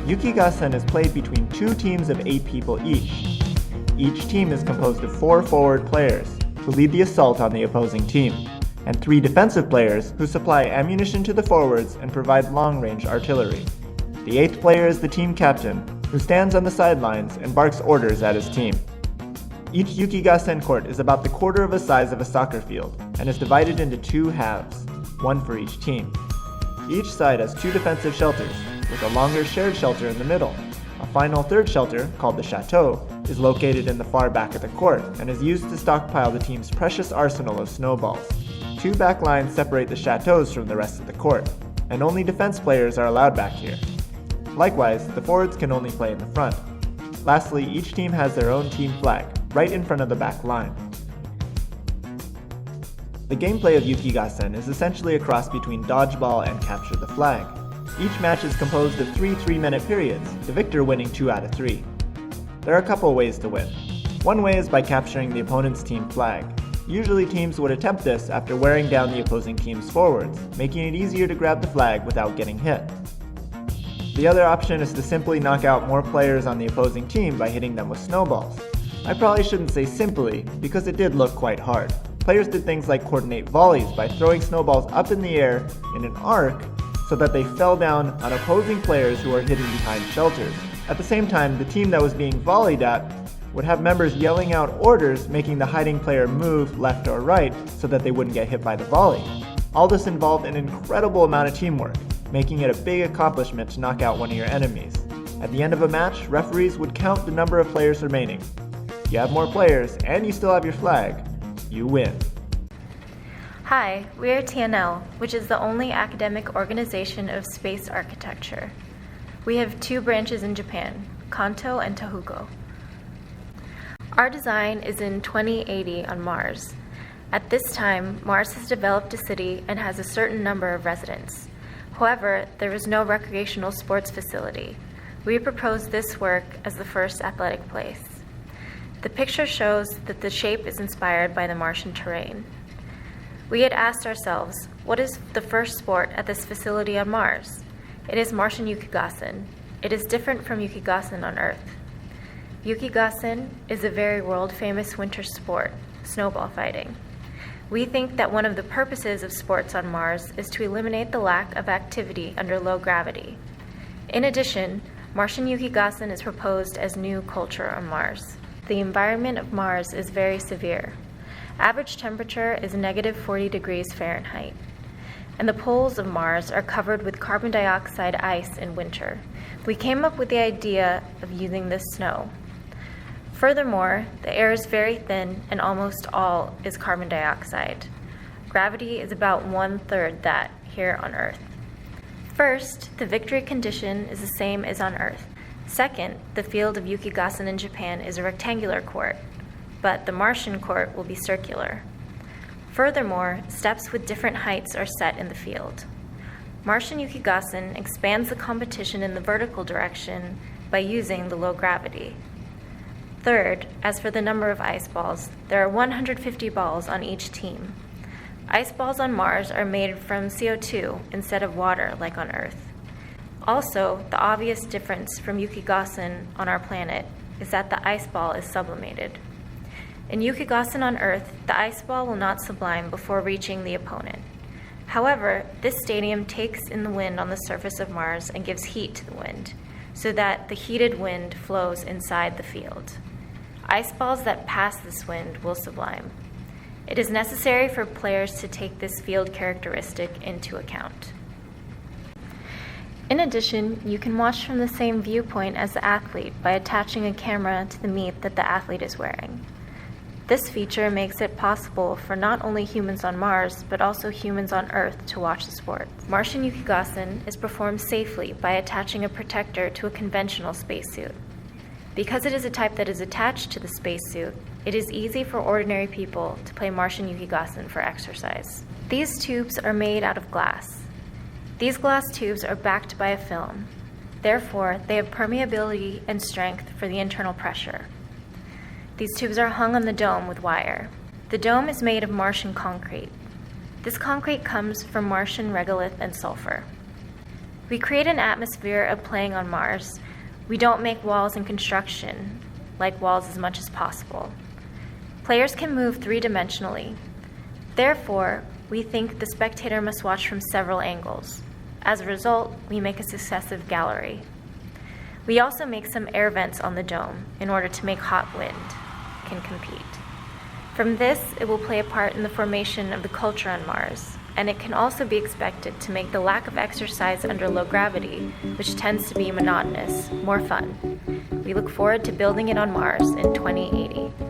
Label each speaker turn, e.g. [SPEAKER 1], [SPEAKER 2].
[SPEAKER 1] Yukigassen is played between 2 teams of 8 people each. Each team is composed of 4 forward players, who lead the assault on the opposing team, and 3 defensive players who supply ammunition to the forwards and provide long-range artillery. The 8th player is the team captain, who stands on the sidelines and barks orders at his team. Each Yukigassen court is about the quarter of the size of a soccer field and is divided into 2 halves, one for each team. Each side has 2 defensive shelters, with a longer shared shelter in the middle. A final third shelter, called the chateau, is located in the far back of the court and is used to stockpile the team's precious arsenal of snowballs. 2 back lines separate the chateaus from the rest of the court, and only defense players are allowed back here. Likewise, the forwards can only play in the front. Lastly, each team has their own team flag, right in front of the back line. The gameplay of Yukigassen is essentially a cross between dodgeball and capture the flag. Each match is composed of 3 3-minute periods, the victor winning 2 out of 3. There are a couple ways to win. One way is by capturing the opponent's team flag. Usually teams would attempt this after wearing down the opposing team's forwards, making it easier to grab the flag without getting hit. The other option is to simply knock out more players on the opposing team by hitting them with snowballs. I probably shouldn't say simply, because it did look quite hard. Players did things like coordinate volleys by throwing snowballs up in the air in an arc so that they fell down on opposing players who are hidden behind shelters. At the same time, the team that was being volleyed at would have members yelling out orders, making the hiding player move left or right so that they wouldn't get hit by the volley. All this involved an incredible amount of teamwork, making it a big accomplishment to knock out one of your enemies. At the end of a match, referees would count the number of players remaining. If you have more players and you still have your flag, you win.
[SPEAKER 2] Hi, we are TNL, which is the only academic organization of space architecture. We have 2 branches in Japan, Kanto and Tohoku. Our design is in 2080 on Mars. At this time, Mars has developed a city and has a certain number of residents. However, there is no recreational sports facility. We proposed this work as the first athletic place. The picture shows that the shape is inspired by the Martian terrain. We had asked ourselves, what is the first sport at this facility on Mars? It is Martian Yukigassen. It is different from Yukigassen on Earth. Yukigassen is a very world-famous winter sport, snowball fighting. We think that one of the purposes of sports on Mars is to eliminate the lack of activity under low gravity. In addition, Martian Yukigassen is proposed as new culture on Mars. The environment of Mars is very severe. Average temperature is -40 degrees Fahrenheit, and the poles of Mars are covered with carbon dioxide ice in winter. We came up with the idea of using this snow. Furthermore, the air is very thin and almost all is carbon dioxide. Gravity is about 1/3 that here on Earth. First, the victory condition is the same as on Earth. Second, the field of Yukigassen in Japan is a rectangular court, but the Martian court will be circular. Furthermore, steps with different heights are set in the field. Martian Yukigassen expands the competition in the vertical direction by using the low gravity. Third, as for the number of ice balls, there are 150 balls on each team. Ice balls on Mars are made from CO2 instead of water like on Earth. Also, the obvious difference from Yukigassen on our planet is that the ice ball is sublimated. In Yukigassen on Earth, the ice ball will not sublime before reaching the opponent. However, this stadium takes in the wind on the surface of Mars and gives heat to the wind, so that the heated wind flows inside the field. Ice balls that pass this wind will sublime. It is necessary for players to take this field characteristic into account. In addition, you can watch from the same viewpoint as the athlete by attaching a camera to the meat that the athlete is wearing. This feature makes it possible for not only humans on Mars, but also humans on Earth to watch the sport. Martian Yukigassen is performed safely by attaching a protector to a conventional spacesuit. Because it is a type that is attached to the spacesuit, it is easy for ordinary people to play Martian Yukigassen for exercise. These tubes are made out of glass. These glass tubes are backed by a film. Therefore, they have permeability and strength for the internal pressure. These tubes are hung on the dome with wire. The dome is made of Martian concrete. This concrete comes from Martian regolith and sulfur. We create an atmosphere of playing on Mars. We don't make walls and construction like walls as much as possible. Players can move three-dimensionally. Therefore, we think the spectator must watch from several angles. As a result, we make a successive gallery. We also make some air vents on the dome in order to make hot wind can compete. From this, it will play a part in the formation of the culture on Mars, and it can also be expected to make the lack of exercise under low gravity, which tends to be monotonous, more fun. We look forward to building it on Mars in 2080.